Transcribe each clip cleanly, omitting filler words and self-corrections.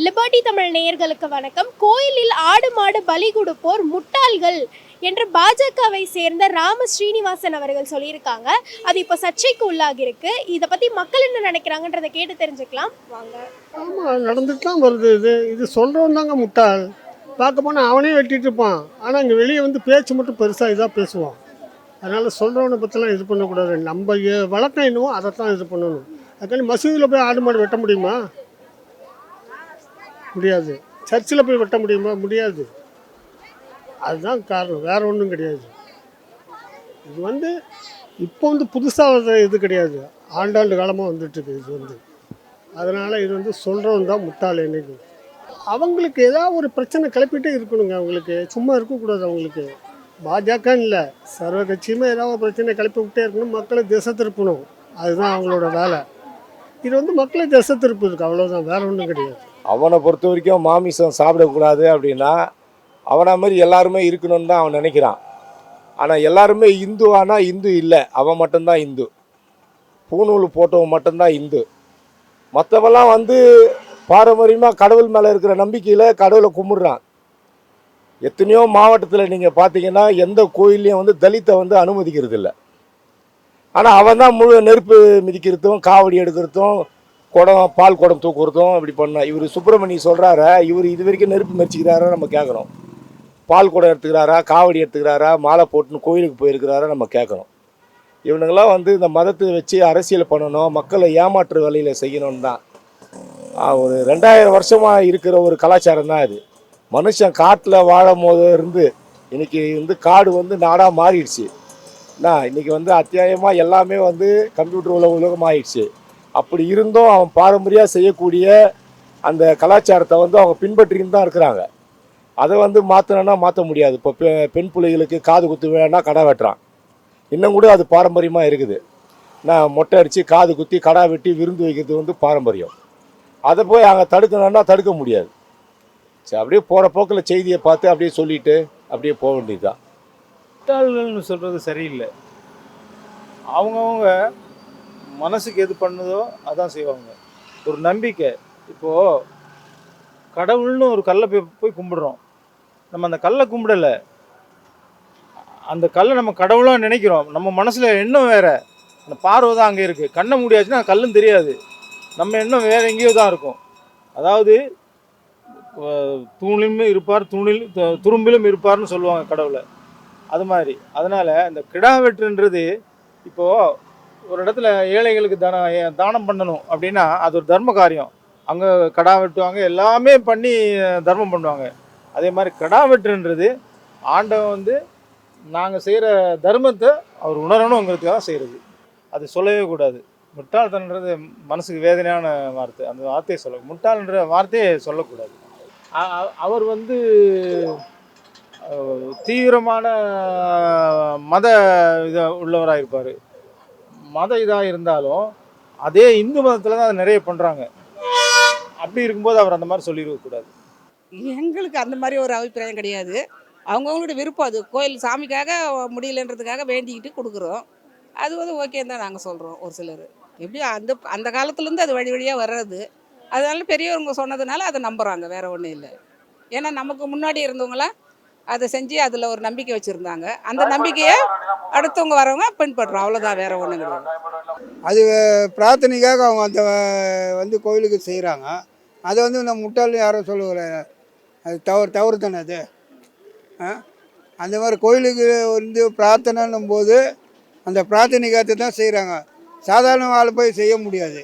Liberty Tamil நேயர்களுக்கு வணக்கம். கோயிலில் ஆடு மாடு பலி கொடுப்போர் முட்டாள்கள் என்று பாஜகவை சேர்ந்த ராம ஸ்ரீனிவாசன் அவர்கள் சொல்லியிருக்காங்க. அது இப்போ சர்ச்சைக்கு உள்ளாகி இருக்கு. இதை பத்தி மக்கள் என்ன நினைக்கிறாங்கன்றதை கேட்டு தெரிஞ்சுக்கலாம் வாங்க. ஆமாம், நடந்துட்டு தான் வருது. இது சொல்கிறவன் தாங்க முட்டாள். பார்க்க போனால் அவனே வெட்டிட்டு இருப்பான். ஆனால் இங்கே வெளியே வந்து பேச்சு மட்டும் பெருசாக இதாக பேசுவான். அதனால் சொல்கிறவனை பற்றிலாம் இது பண்ணக்கூடாது. நம்ம வழக்கம் என்னவோ அதைத்தான் இது பண்ணணும். அதுக்காண்டி மசூதியில் போய் ஆடு மாடு வெட்ட முடியுமா? முடியாது. சர்ச்சில் போய் வெட்ட முடியுமா? முடியாது. அதுதான் காரணம், வேற ஒன்றும் கிடையாது. இது வந்து இப்போ வந்து புதுசாக இது கிடையாது, ஆண்டாண்டு காலமாக வந்துட்டுருக்கு இது வந்து. அதனால் இது வந்து சொல்கிறவன் தான் முட்டாள். என்னைக்கும் அவங்களுக்கு ஏதாவது ஒரு பிரச்சனை கிளப்பிட்டே இருக்கணுங்க. அவங்களுக்கு சும்மா இருக்கக்கூடாது. அவங்களுக்கு பாஜகன்னு இல்லை, சர்வ கட்சியுமே ஏதாவது ஒரு பிரச்சனை கிளப்பி விட்டே இருக்கணும், மக்களை திசை திருப்பணும். அதுதான் அவங்களோட வேலை. இது வந்து மக்களை திசை திருப்புதுக்கு, அவ்வளோதான், வேற ஒன்றும் கிடையாது. அவனை பொறுத்த வரைக்கும் மாமிசம் சாப்பிடக்கூடாது அப்படின்னா அவனை மாதிரி எல்லாருமே இருக்கணும்னு தான் அவன் நினைக்கிறான். ஆனால் எல்லாருமே இந்து, ஆனால் இந்து இல்லை, அவன் மட்டும்தான் இந்து. பூநூல் போட்டவன் மட்டும்தான் இந்து. மற்றவெல்லாம் வந்து பாரம்பரியமாக கடவுள் மேலே இருக்கிற நம்பிக்கையில் கடவுளை கும்பிட்றான். எத்தனையோ மாவட்டத்தில் நீங்கள் பார்த்தீங்கன்னா எந்த கோயிலையும் வந்து தலித்தை வந்து அனுமதிக்கிறது இல்லை. ஆனால் அவன் தான் முழு நெருப்பு மிதிக்கிறதும் காவடி எடுக்கிறதும் குடம் பால் குடம் தூக்குறதும் இப்படி பண்ணான். இவர் சுப்பிரமணியம் சொல்கிறாரா, இவர் இது வரைக்கும் நெருப்பு மிதிச்சுக்கிறாரா நம்ம கேட்கணும். பால் குடம் எடுத்துக்கிறாரா, காவடி எடுத்துக்கிறாரா, மாலை போட்டுன்னு கோயிலுக்கு போயிருக்கிறாரா நம்ம கேட்கணும். இவனுங்களாம் வந்து இந்த மதத்தை வச்சு அரசியல் பண்ணணும், மக்களை ஏமாற்று வேலையில் செய்யணும்னு தான். ஒரு 2000 வருஷமாக இருக்கிற ஒரு கலாச்சாரம் தான் இது. மனுஷன் காட்டில் வாழும் போது இருந்து இன்றைக்கி வந்து காடு வந்து நாடாக மாறிடுச்சு. இன்றைக்கி வந்து அத்தியாயமாக எல்லாமே வந்து கம்ப்யூட்டர் உலகம் ஆயிடுச்சு. அப்படி இருந்தும் அவன் பாரம்பரியாக செய்யக்கூடிய அந்த கலாச்சாரத்தை வந்து அவங்க பின்பற்றின்னு தான் இருக்கிறாங்க. அதை வந்து மாற்றணுன்னா மாற்ற முடியாது. இப்போ பெண் பிள்ளைகளுக்கு காது குத்து வேணா கடா வெட்டுறான். இன்னும் கூட அது பாரம்பரியமாக இருக்குது. மொட்டை அடித்து காது குத்தி கடா வெட்டி விருந்து வைக்கிறது வந்து பாரம்பரியம். அதை போய் அங்கே தடுக்கணுன்னா தடுக்க முடியாது. சரி, அப்படியே போகிற போக்கில் செய்தியை பார்த்து அப்படியே சொல்லிவிட்டு அப்படியே போக வேண்டியது தான். முட்டாள்கள்னு சொல்கிறது சரியில்லை. அவங்கவுங்க மனசுக்கு எது பண்ணுதோ அதான் செய்வாங்க. ஒரு நம்பிக்கை. இப்போது கடவுள்னு ஒரு கல்லை போய் கும்பிடுறோம். நம்ம அந்த கல்லை கும்பிடலை, அந்த கல்லை நம்ம கடவுளாக நினைக்கிறோம். நம்ம மனசில் எண்ணம் வேறு, அந்த பார்வை தான் அங்கே இருக்குது. கண்ணை மூடியாச்சுன்னா கல்லும் தெரியாது, நம்ம எண்ணம் வேறு எங்கேயோ தான் இருக்கும். அதாவது தூணிலும் இருப்பார், துரும்பிலும் இருப்பார்னு சொல்லுவாங்க கடவுளை. அது மாதிரி. அதனால் இந்த கிடா வெட்டுன்றது, இப்போது ஒரு இடத்துல ஏழைகளுக்கு தானம் பண்ணணும் அப்படின்னா அது ஒரு தர்ம காரியம். அங்கே கடா வெட்டுவாங்க, எல்லாமே பண்ணி தர்மம் பண்ணுவாங்க. அதே மாதிரி கடா வெட்டுன்றது ஆண்டவன் வந்து நாங்கள் செய்கிற தர்மத்தை அவர் உணரணுங்கிறதுக்காக செய்கிறது. அது சொல்லவே கூடாது. முட்டாள்தன்றது மனசுக்கு வேதனையான வார்த்தை. அந்த வார்த்தையை முட்டாள்ன்ற வார்த்தையை சொல்லக்கூடாது. அவர் வந்து தீவிரமான மத உள்ளவராக இருப்பார். மத இதாக இருந்தாலும் அதே இந்து மதத்தில் தான் அதை நிறைய பண்ணுறாங்க. அப்படி இருக்கும்போது அவர் அந்த மாதிரி சொல்லிடக்கூடாது. எங்களுக்கு அந்த மாதிரி ஒரு அபிப்பிராயம் கிடையாது. அவங்கவுங்களோட விருப்பம். அது கோயில் சாமிக்காக முடியலன்றதுக்காக வேண்டிக்கிட்டு கொடுக்குறோம். அது வந்து ஓகேன்னு தான் நாங்கள் சொல்கிறோம். ஒரு சிலர் எப்படியும் அந்த காலத்துலேருந்து அது வழி வழியாக வர்றது. அதனால பெரியவங்க சொன்னதுனால அதை நம்புகிறாங்க, வேறு ஒன்றும் இல்லை. ஏன்னா நமக்கு முன்னாடி இருந்தவங்களாம் அதை செஞ்சு அதில் ஒரு நம்பிக்கை வச்சுருந்தாங்க. அந்த நம்பிக்கையை அடுத்தவங்க வரவங்க பின்பற்றுறோம், அவ்வளோதான், வேறு ஒன்றும் கிடையாது. அது பிரார்த்தனைக்காக அவங்க அந்த வந்து கோயிலுக்கு செய்கிறாங்க. அதை வந்து நம்ம முட்டாள்னு யாரும் சொல்லுவாங்க. அது தவறு தானே அது. அந்த மாதிரி கோயிலுக்கு வந்து பிரார்த்தனைன்னும் போது அந்த பிரார்த்தனைக்காக தான் செய்கிறாங்க. சாதாரண ஆள் போய் செய்ய முடியாது.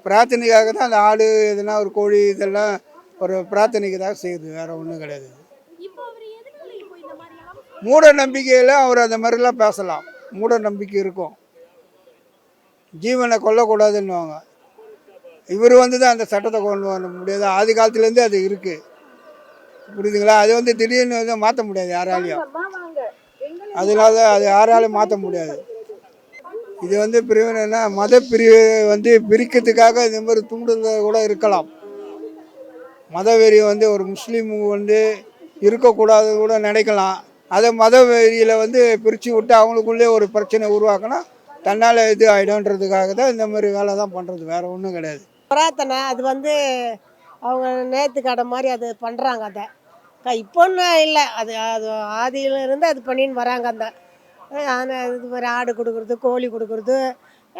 பிரார்த்தனைக்காக தான் அந்த ஆடு எதுனா ஒரு கோழி இதெல்லாம் ஒரு பிரார்த்தனைக்கு தான் செய்யுது, வேறு ஒன்றும் கிடையாது. மூட நம்பிக்கையில் அவர் அந்த மாதிரிலாம் பேசலாம். மூட நம்பிக்கை இருக்கும், ஜீவனை கொல்லக்கூடாதுன்னுவாங்க. இவர் வந்து தான் அந்த சட்டத்தை கொண்டு வர முடியாது. ஆதி காலத்துலேருந்து அது இருக்குது, புரியுதுங்களா? அது வந்து திடீர்னு வந்து மாற்ற முடியாது யாராலையும். அதனால அது யாராலையும் மாற்ற முடியாது. இது வந்து பிரிவினைனா மத பிரிவு வந்து பிரிக்கிறதுக்காக இந்த மாதிரி தூண்டுதல் கூட இருக்கலாம். மதவெறி வந்து ஒரு முஸ்லீம் வந்து இருக்கக்கூடாது கூட நினைக்கலாம். அதை மதவெறியில் வந்து பிரித்து விட்டு அவங்களுக்குள்ளே ஒரு பிரச்சனை உருவாக்கினா தன்னால் இது ஆகிடும்ன்றதுக்காக தான் இந்த மாதிரி வேலை தான் பண்ணுறது, வேறு ஒன்றும் கிடையாது. பிரார்த்தனை அது வந்து அவங்க நேர்த்தி கடை மாதிரி அது பண்ணுறாங்க. அதை இப்போன்னு இல்லை, அது அது ஆதியிலிருந்து அது பண்ணின்னு வராங்க. அந்த இது மாதிரி ஆடு கொடுக்குறது, கோழி கொடுக்குறது,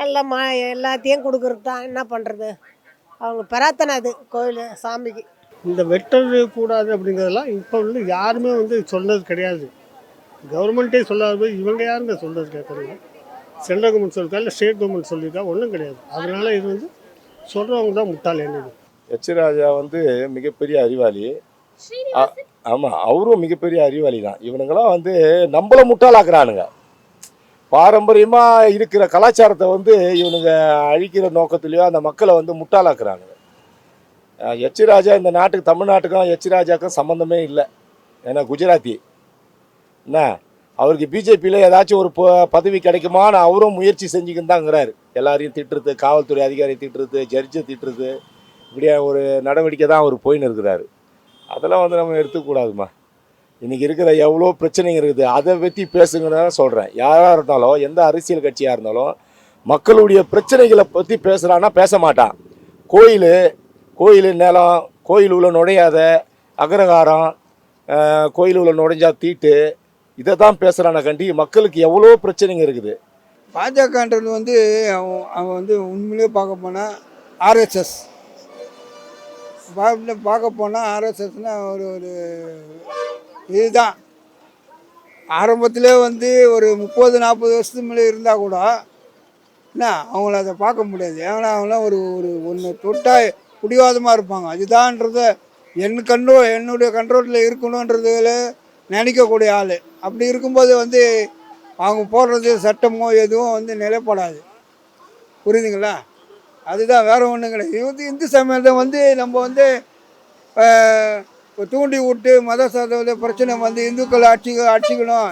எல்லாம் எல்லாத்தையும் கொடுக்குறது தான். என்ன பண்ணுறது, அவங்க பிரார்த்தனை அது கோயில் சாமிக்கு. இந்த வெட்டது கூடாது அப்படிங்கிறதெல்லாம் இப்போ வந்து யாருமே வந்து சொன்னது கிடையாது. கவர்மெண்ட்டே சொல்லாத போய் இவங்க யாருங்க சொல்கிறது கேட்குறீங்க? சென்ட்ரல் கவர்மெண்ட் சொல்லிருக்கா இல்லை ஸ்டேட் கவர்மெண்ட் சொல்லியிருக்கா? ஒன்றும் கிடையாது. அதனால இது வந்து சொல்கிறவங்க தான் முட்டாள். என்னது எச் ராஜா வந்து மிகப்பெரிய அறிவாளி. ஆமாம், அவரும் மிகப்பெரிய அறிவாளி தான். இவனுங்களாம் வந்து நம்மளை முட்டாளாக்குறானுங்க. பாரம்பரியமாக இருக்கிற கலாச்சாரத்தை வந்து இவனுங்க அழிக்கிற நோக்கத்துலேயோ அந்த மக்களை வந்து முட்டாளாக்குறானுங்க. எச் ராஜா இந்த நாட்டுக்கு, தமிழ்நாட்டுக்கும் எச் ராஜாக்கும் சம்மந்தமே இல்லை. ஏன்னா குஜராத்தி என்ன, அவருக்கு பிஜேபியில் ஏதாச்சும் ஒரு பதவி கிடைக்குமான்னு அவரும் முயற்சி செஞ்சுக்கின்னு தாங்கிறாரு. எல்லாரையும் திட்டுறது, காவல்துறை அதிகாரி திட்டுறது, ஜட்ஜை திட்டுறது, இப்படியா ஒரு நடவடிக்கை தான் அவர் போயின்னு இருக்கிறாரு. அதெல்லாம் வந்து நம்ம எடுத்துக்கூடாதுமா. இன்றைக்கி இருக்கிற எவ்வளோ பிரச்சனைங்க இருக்குது, அதை பற்றி பேசுங்கன்னு தான் சொல்கிறேன். யாராக இருந்தாலும், எந்த அரசியல் கட்சியாக இருந்தாலும் மக்களுடைய பிரச்சனைகளை பற்றி பேசுகிறான்னா பேச மாட்டான். கோயில் நிலம், கோயில் உள்ள நுழையாத, அக்ரகாரம், கோயில் உள்ள நுழைஞ்சா தீட்டு, இதை தான் பேசுகிறான கண்டி மக்களுக்கு எவ்வளோ பிரச்சனைங்க இருக்குது. பாஜகன்றது வந்து அவன் வந்து உண்மையிலே பார்க்க போனால் ஆர்எஸ்எஸ் பார்க்க போனால் ஆர்எஸ்எஸ்னால் ஒரு இதுதான். ஆரம்பத்திலே வந்து ஒரு 30-40 வருஷத்துக்கு மேலே இருந்தால் கூட என்ன அவங்கள அதை பார்க்க முடியாது. ஏன்னா அவங்களாம் ஒன்று தொட்டால் பிடிவாதமாக இருப்பாங்க. அதுதான்றத என்னுடைய கண்ட்ரோலில் இருக்கணுன்றதுல நினைக்கக்கூடிய ஆள். அப்படி இருக்கும்போது வந்து அவங்க போடுறது சட்டமோ எதுவும் வந்து நிலைப்படாது. புரியுதுங்களா? அதுதான், வேறு ஒன்றும் கிடையாது. இது வந்து இந்து சமயத்தை வந்து நம்ம வந்து தூண்டி விட்டு மத சார்ந்த பிரச்சனை வந்து இந்துக்கள் அடிச்சுக்கணும்,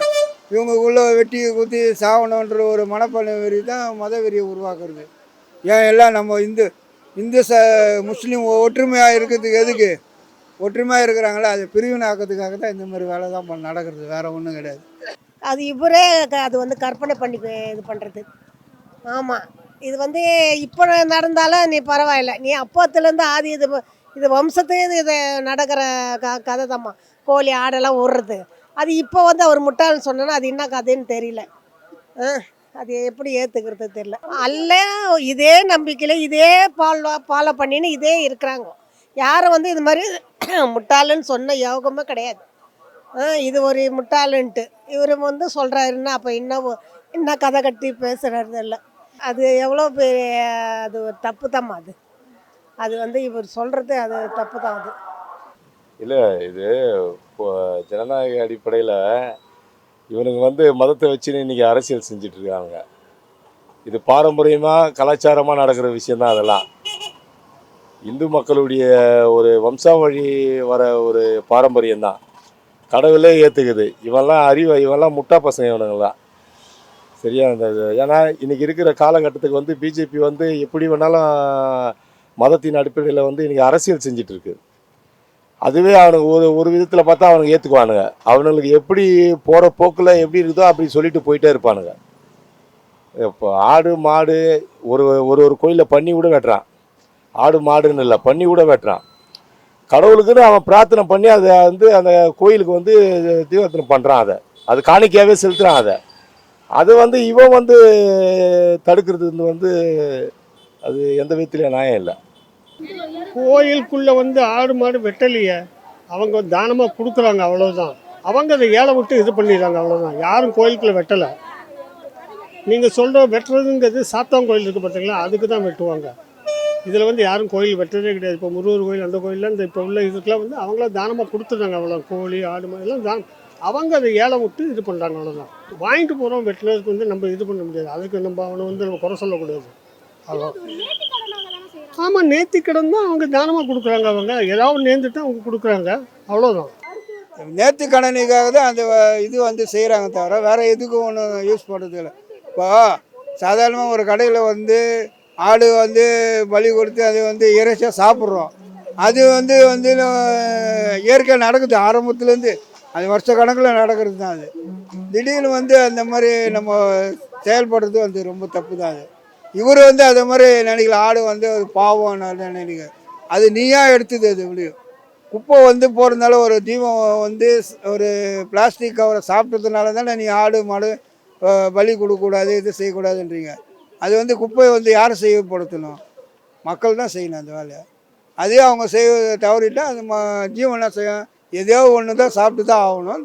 இவங்களுக்குள்ளே வெட்டி குத்தி சாகணுன்ற ஒரு மனப்பான்மை வெறி தான் மத வெறியை உருவாக்குறது. ஏன் எல்லாம் நம்ம இந்து முஸ்லீம் ஒற்றுமையாக இருக்கிறதுக்கு எதுக்கு ஒற்றுமையாக இருக்கிறாங்களே, அது பிரிவினாக்கிறதுக்காக தான் இந்த மாதிரி வேலை தான் நடக்கிறது. வேறு ஒன்றும் கிடையாது. அது இவரே அது வந்து கற்பனை பண்ணி இது பண்ணுறது. ஆமாம், இது வந்து இப்போ நடந்தாலும் நீ பரவாயில்ல, நீ அப்போத்துலேருந்து ஆதி இது வம்சத்துக்கு இது நடக்கிற கதை தாம்மா. கோழி ஆடெல்லாம் விடுறது அது இப்போ வந்து அவர் முட்டாள்னு சொன்னோன்னா அது என்ன கதைன்னு தெரியல. அது எப்படி ஏற்றுக்கிறது தெரியல. அல்ல இதே நம்பிக்கையில் இதே ஃபாலோ பண்ணின்னு இதே இருக்கிறாங்க. யாரும் வந்து இது மாதிரி முட்டாளுன்னு சொன்ன யோகமே கிடையாது. இது ஒரு முட்டாளுன்ட்டு இவர் வந்து சொல்கிறாருன்னா அப்போ இன்னும் கதை கட்டி பேசுகிறது இல்லை. அது எவ்வளோ பெரிய அது ஒரு தப்பு தாம்மா. அது வந்து இவர் சொல்கிறது அது தப்பு தான். அது இல்லை, இது இப்போ ஜனநாயக அடிப்படையில் இவனுங்க வந்து மதத்தை வச்சுன்னு இன்றைக்கி அரசியல் செஞ்சிட்ருக்காங்க. இது பாரம்பரியமாக கலாச்சாரமாக நடக்கிற விஷயந்தான். அதெல்லாம் இந்து மக்களுடைய ஒரு வம்சாவழி வர ஒரு பாரம்பரியம்தான். கடவுளே ஏற்றுக்குது. இவெல்லாம் முட்டா பசங்க இவனுங்களாம். சரியா? ஏன்னா இன்றைக்கி இருக்கிற காலகட்டத்துக்கு வந்து பிஜேபி வந்து எப்படி வேணாலும் மதத்தின் அடிப்படையில் வந்து இன்றைக்கி அரசியல் செஞ்சிட்ருக்கு. அதுவே அவனுக்கு ஒரு விதத்தில் பார்த்தா அவனுக்கு ஏற்றுக்குவானுங்க. அவனுங்களுக்கு எப்படி போகிற போக்கில் எப்படி இருக்குதோ அப்படி சொல்லிட்டு போயிட்டே இருப்பானுங்க. இப்போ ஆடு மாடு ஒரு கோயிலில் பண்ணி கூட வெட்டுறான். ஆடு மாடுன்னு இல்லை, பண்ணி கூட வெட்டுறான். கடவுளுக்குன்னு அவன் பிரார்த்தனை பண்ணி அதை வந்து அந்த கோயிலுக்கு வந்து தீவர்த்தனை பண்ணுறான். அது காணிக்கையாகவே செலுத்துகிறான். அது வந்து இவன் வந்து தடுக்கிறது வந்து அது எந்த விதத்துலையும் நியாயம் இல்லை. கோயிலுக்குள்ளே வந்து ஆடு மாடு வெட்டலையே, அவங்க தானமாக கொடுக்குறாங்க, அவ்வளோதான். அவங்க அதை ஏழை விட்டு இது பண்ணிடுறாங்க, அவ்வளோதான். யாரும் கோயிலுக்குள்ளே வெட்டலை. நீங்கள் சொல்கிற வெட்டுறதுங்கிறது சாத்தான் கோயில் இருக்குது பார்த்தீங்களா, அதுக்கு தான் வெட்டுவாங்க. இதில் வந்து யாரும் கோயில் வெட்டுறதே கிடையாது. இப்போ முருகர் கோயில் அந்த கோயிலில் இந்த இப்போ உள்ள இதுக்கெலாம் வந்து அவங்களாம் தானமாக கொடுத்துட்றாங்க, அவ்வளோ. கோழி ஆடு மாடு எல்லாம் தானம். அவங்க அதை ஏழை விட்டு இது பண்ணுறாங்க, அவ்வளோதான். வாங்கிட்டு போகிறோம் வெட்டினதுக்கு வந்து நம்ம இது பண்ண முடியாது. அதுக்கு நம்ம அவனை வந்து நம்ம குறை சொல்லக்கூடாது. அவ்வளோ. ஆமாம், நேர்த்திக்கடன் தான் அவங்க தானமாக கொடுக்குறாங்க. அவங்க ஏதாவது நேர்ந்துட்டு அவங்க கொடுக்குறாங்க, அவ்வளோதான். நேர்த்திக்கடனுக்காக தான் அந்த இது வந்து செய்கிறாங்க தவிர வேறு எதுக்கும் ஒன்றும் யூஸ் பண்ணுறது இல்லை. இப்போ சாதாரணமாக ஒரு கடையில் வந்து ஆடு வந்து பலி கொடுத்து அது வந்து இறைச்சியாக சாப்பிட்றோம். அது வந்து இயற்கை நடக்குது ஆரம்பத்துலேருந்து. அது வருஷ கணக்கில் நடக்கிறது தான். அது திடீர்னு வந்து அந்த மாதிரி நம்ம செயல்படுறது வந்து ரொம்ப தப்பு தான். இவர் வந்து அதே மாதிரி நினைக்கல. ஆடு வந்து ஒரு பாவம் நினைக்க. அது நீயா எடுத்தது அது வெளியும் குப்பை வந்து போகிறதுனால ஒரு தீபம் வந்து ஒரு பிளாஸ்டிக் கவரை சாப்பிட்டதுனால தானே நீ ஆடு மாடு பலி கொடுக்கக்கூடாது இது செய்யக்கூடாதுன்றீங்க. அது வந்து குப்பையை வந்து யாரை செய்யப்படுத்தணும்? மக்கள் தான் செய்யணும் அந்த வேலையை. அதே அவங்க செய்ய தவறிட்டால் அது ஜீவனா செய்யும். எதையோ ஒன்று தான் சாப்பிட்டு தான் ஆகணும்.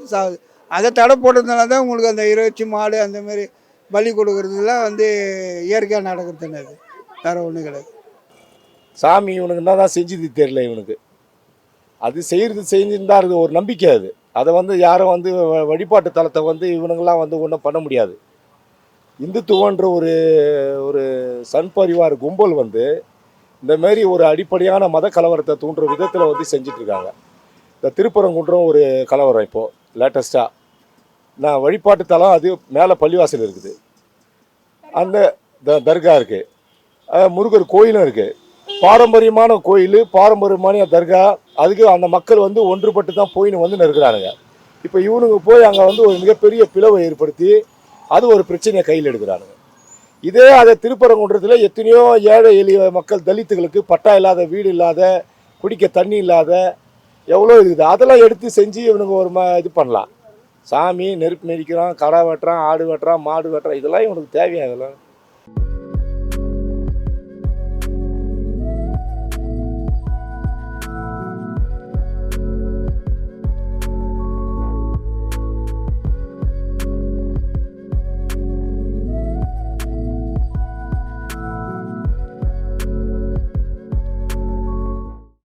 அதை தடை போட்டதுனால தான் உங்களுக்கு அந்த இறைச்சி மாடு அந்த மாதிரி பலி கொடுக்குறதுலாம் வந்து இயற்கையாக நடக்கிறதுன்னு அது வேறு ஒன்றும் கிடையாது. சாமி இவனுக்கு என்ன தான் செஞ்சது தெரியல இவனுக்கு. அது செய்கிறது செஞ்சுன்னு தான் இருக்குது ஒரு நம்பிக்கை. அது அதை வந்து யாரும் வந்து வழிபாட்டு தலத்தை வந்து இவனுங்கெல்லாம் வந்து ஒன்றும் பண்ண முடியாது. இந்துத்துவன்ற ஒரு ஒரு சன்பரிவார் கும்பல் வந்து இந்த மாதிரி ஒரு அடிப்படையான மத கலவரத்தை தூண்டுற விதத்தில் வந்து செஞ்சிட்ருக்காங்க. இந்த திருப்பரங்குன்றம் ஒரு கலவரம் இப்போது லேட்டஸ்ட்டாக நான் வழிபாட்டு தலம் அது மேலே பள்ளிவாசல் இருக்குது, அந்த தர்கா இருக்குது, முருகர் கோயிலும் இருக்குது. பாரம்பரியமான கோயில் பாரம்பரியமான தர்கா, அதுக்கு அந்த மக்கள் வந்து ஒன்றுபட்டு தான் போயின்னு வந்து இருக்கிறானுங்க. இப்போ இவனுங்க போய் அங்கே வந்து ஒரு மிகப்பெரிய பிளவை ஏற்படுத்தி அது ஒரு பிரச்சனையை கையில் எடுக்கிறானுங்க. இதே அதை திருப்பரங்குன்றத்தில் எத்தனையோ ஏழை எளிய மக்கள் தலித்துகளுக்கு பட்டா இல்லாத, வீடு இல்லாத, குடிக்க தண்ணி இல்லாத எவ்வளோ இருக்குது. அதெல்லாம் எடுத்து செஞ்சு இவனுங்க ஒரு இது பண்ணலாம். சாமி நெருப்பு மிதிக்கிறான், கடை வெட்டுறான், ஆடு வெட்டுறான், மாடு வெட்டுறான், இதெல்லாம் இவனுக்கு தேவையா? இதெல்லாம்